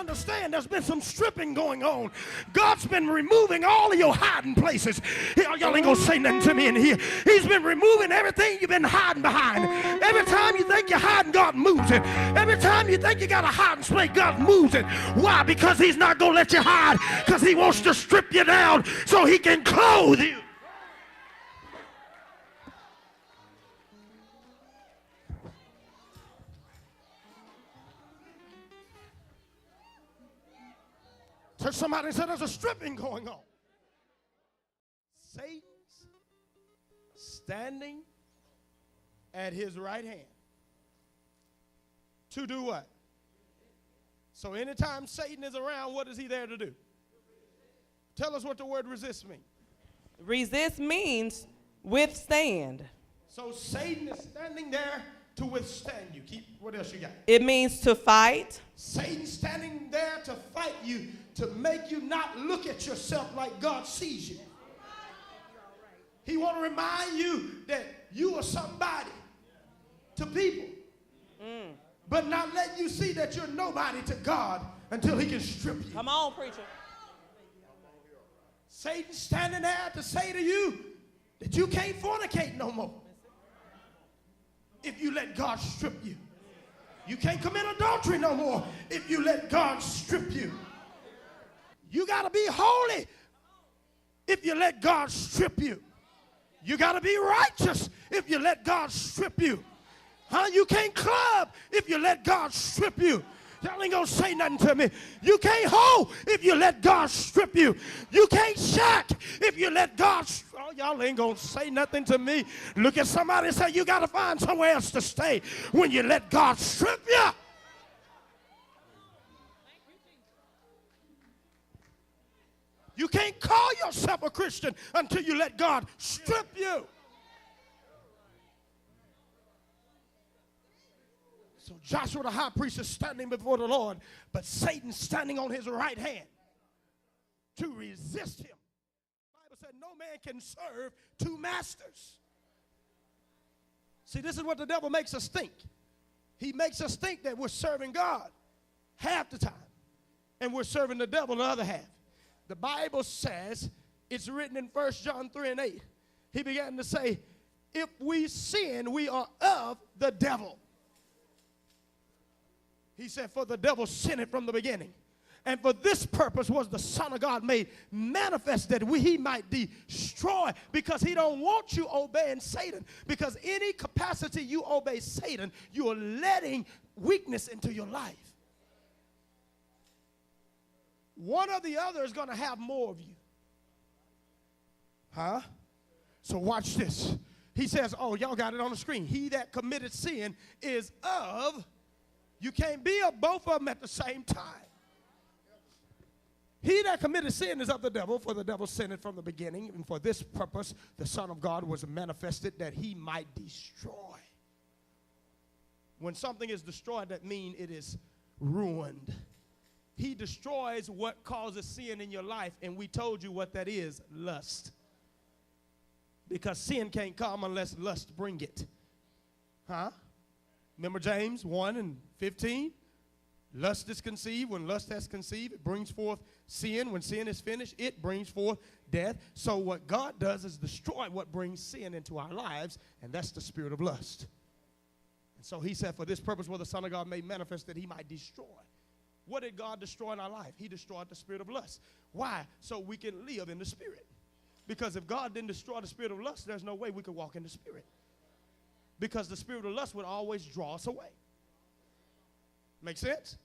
understand there's been some stripping going on. God's been removing all of your hiding places. Y'all ain't gonna say nothing to me in here. He's been removing everything you've been hiding behind. Every time you think you're hiding, God moves it. Every time you think you got a hiding place, God moves it. Why? Because he's not gonna let you hide, because he wants to strip you down so he can clothe you. So somebody said there's a stripping going on. Satan's standing at his right hand to do what? So anytime Satan is around, what is he there to do? Tell us what the word resist means. Resist means withstand. So Satan is standing there to withstand you. What else you got? It means to fight. Satan's standing there to fight you, to make you not look at yourself like God sees you. He want to remind you that you are somebody to people, but not let you see that you're nobody to God until he can strip you. Come on, preacher. Satan's standing there to say to you that you can't fornicate no more if you let God strip you. You can't commit adultery no more if you let God strip you. You got to be holy if you let God strip you. You got to be righteous if you let God strip you. You can't club if you let God strip you. Y'all ain't gonna say nothing to me. You can't hoe if you let God strip you. You can't shack if you let God y'all ain't gonna say nothing to me. Look at somebody and say, you gotta find somewhere else to stay when you let God strip you. You can't call yourself a Christian until you let God strip you. So Joshua the high priest is standing before the Lord, but Satan's standing on his right hand to resist him. The Bible said no man can serve two masters. See, this is what the devil makes us think. He makes us think that we're serving God half the time, and we're serving the devil the other half. The Bible says, it's written in 1 John 3:8. He began to say, if we sin, we are of the devil. He said, for the devil sinned from the beginning. And for this purpose was the Son of God made manifest, that he might destroy, because he don't want you obeying Satan. Because any capacity you obey Satan, you are letting weakness into your life. One or the other is going to have more of you. So watch this. He says, oh, y'all got it on the screen. He that committed sin is of... You can't be of both of them at the same time. He that committed sin is of the devil, for the devil sinned from the beginning, and for this purpose the Son of God was manifested, that he might destroy. When something is destroyed, that means it is ruined. He destroys what causes sin in your life, and we told you what that is, lust. Because sin can't come unless lust bring it. Remember James 1:15? Lust is conceived. When lust has conceived, it brings forth sin. When sin is finished, it brings forth death. So what God does is destroy what brings sin into our lives, and that's the spirit of lust. And so he said, for this purpose was the Son of God made manifest, that he might destroy. What did God destroy in our life? He destroyed the spirit of lust. Why? So we can live in the spirit. Because if God didn't destroy the spirit of lust, there's no way we could walk in the spirit. Because the spirit of lust would always draw us away. Make sense?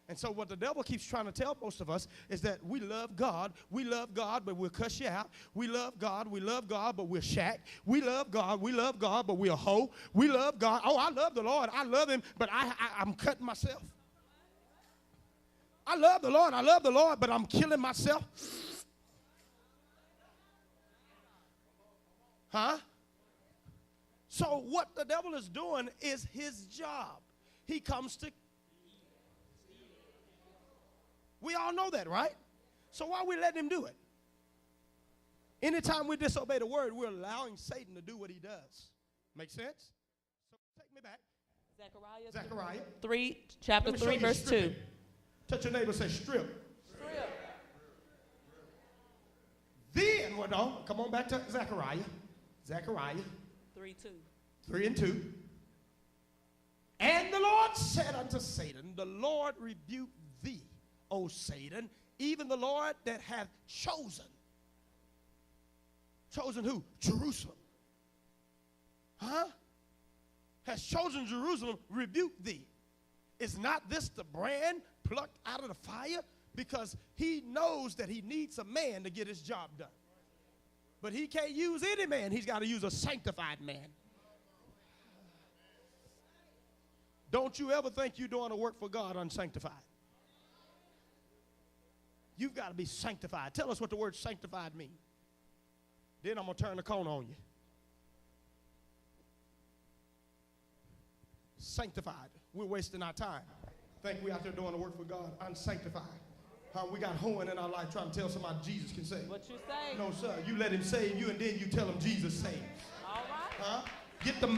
And so what the devil keeps trying to tell most of us is that we love God, but we'll cuss you out. We love God, but we'll shack. We love God, but we'll hoe. We love God. Oh, I love the Lord, I love him, but I'm cutting myself. I love the Lord, but I'm killing myself. So what the devil is doing is his job. He comes to... We all know that, right? So why are we letting him do it? Anytime we disobey the word, we're allowing Satan to do what he does. Make sense? So take me back. Zechariah chapter 3, verse 2. Touch your neighbor, say strip. Then, well, no, come on back to Zechariah. Zechariah 3:2. 3 and 2. And the Lord said unto Satan, the Lord rebuke thee, O Satan, even the Lord that hath chosen. Chosen who? Jerusalem. Huh? Has chosen Jerusalem, rebuke thee. Is not this the brand plucked out of the fire? Because he knows that he needs a man to get his job done. But he can't use any man. He's got to use a sanctified man. Don't you ever think you're doing a work for God unsanctified. You've got to be sanctified. Tell us what the word sanctified means. Then I'm going to turn the corner on you. Sanctified. We're wasting our time. Think we're out there doing the work for God unsanctified. We got hoeing in our life trying to tell somebody Jesus can save. What you say? No, sir. You let him save you, and then you tell him Jesus saves. All right. Huh?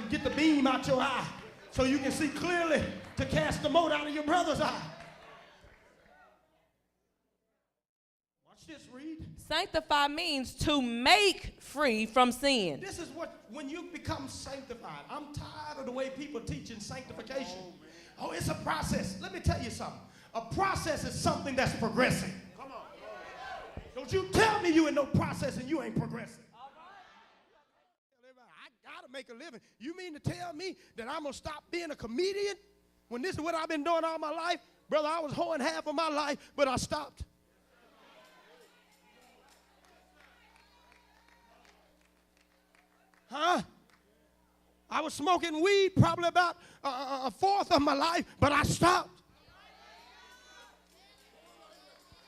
Get the beam out your eye so you can see clearly to cast the mote out of your brother's eye. Watch this, read. Sanctify means to make free from sin. This is what, when you become sanctified. I'm tired of the way people teaching sanctification. Oh, it's a process. Let me tell you something. A process is something that's progressing. Come on. Don't you tell me you in no process and you ain't progressing. I got to make a living. You mean to tell me that I'm going to stop being a comedian when this is what I've been doing all my life? Brother, I was hoeing half of my life, but I stopped. Huh? I was smoking weed probably about a fourth of my life, but I stopped.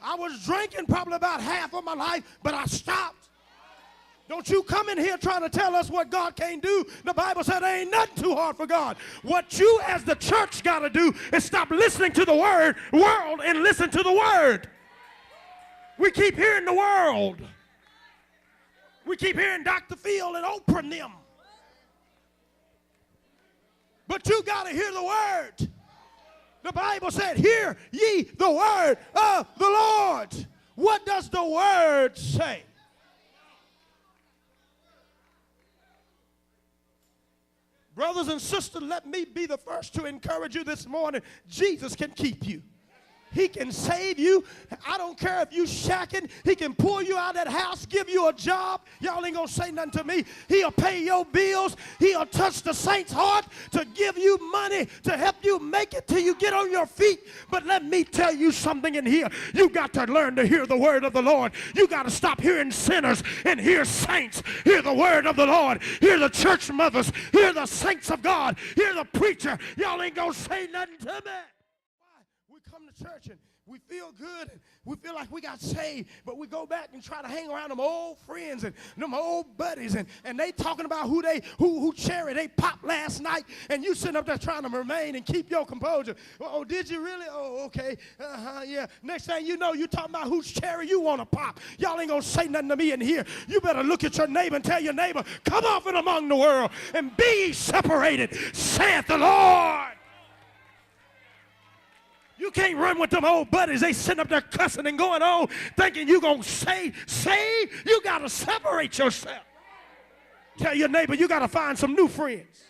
I was drinking probably about half of my life, but I stopped. Don't you come in here trying to tell us what God can't do. The Bible said there ain't nothing too hard for God. What you as the church got to do is stop listening to the world and listen to the word. We keep hearing the world. We keep hearing Dr. Phil and Oprah and them. But you got to hear the word. The Bible said, hear ye the word of the Lord. What does the word say? Brothers and sisters, let me be the first to encourage you this morning. Jesus can keep you. He can save you. I don't care if you shacking. He can pull you out of that house, give you a job. Y'all ain't going to say nothing to me. He'll pay your bills. He'll touch the saint's heart to give you money to help you make it till you get on your feet. But let me tell you something in here. You got to learn to hear the word of the Lord. You got to stop hearing sinners and hear saints. Hear the word of the Lord. Hear the church mothers. Hear the saints of God. Hear the preacher. Y'all ain't going to say nothing to me. Come to church and we feel good and we feel like we got saved, but we go back and try to hang around them old friends and them old buddies and they talking about who cherry they popped last night, and you sitting up there trying to remain and keep your composure. Oh, did you really? Oh, okay. Yeah. Next thing you know, you talking about whose cherry you want to pop. Y'all ain't gonna say nothing to me in here. You better look at your neighbor and tell your neighbor, come off and among the world and be ye separated, saith the Lord. You can't run with them old buddies. They sitting up there cussing and going on, thinking you're going to save. You got to separate yourself. Tell your neighbor, you got to find some new friends.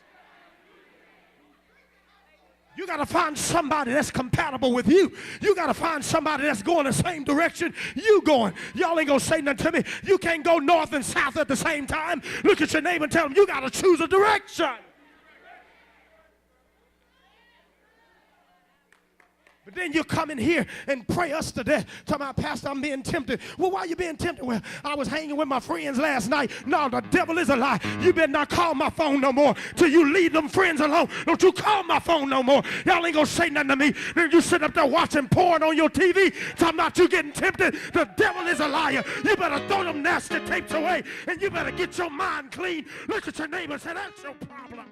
You got to find somebody that's compatible with you. You got to find somebody that's going the same direction you going. Y'all ain't going to say nothing to me. You can't go north and south at the same time. Look at your neighbor and tell him you got to choose a direction. But then you come in here and pray us to death. Talking about, Pastor, I'm being tempted. Well, why are you being tempted? Well, I was hanging with my friends last night. No, the devil is a lie. You better not call my phone no more till you leave them friends alone. Don't you call my phone no more. Y'all ain't going to say nothing to me. Then you sit up there watching porn on your TV. Talking about you getting tempted. The devil is a liar. You better throw them nasty tapes away and you better get your mind clean. Look at your neighbor and say, that's your problem.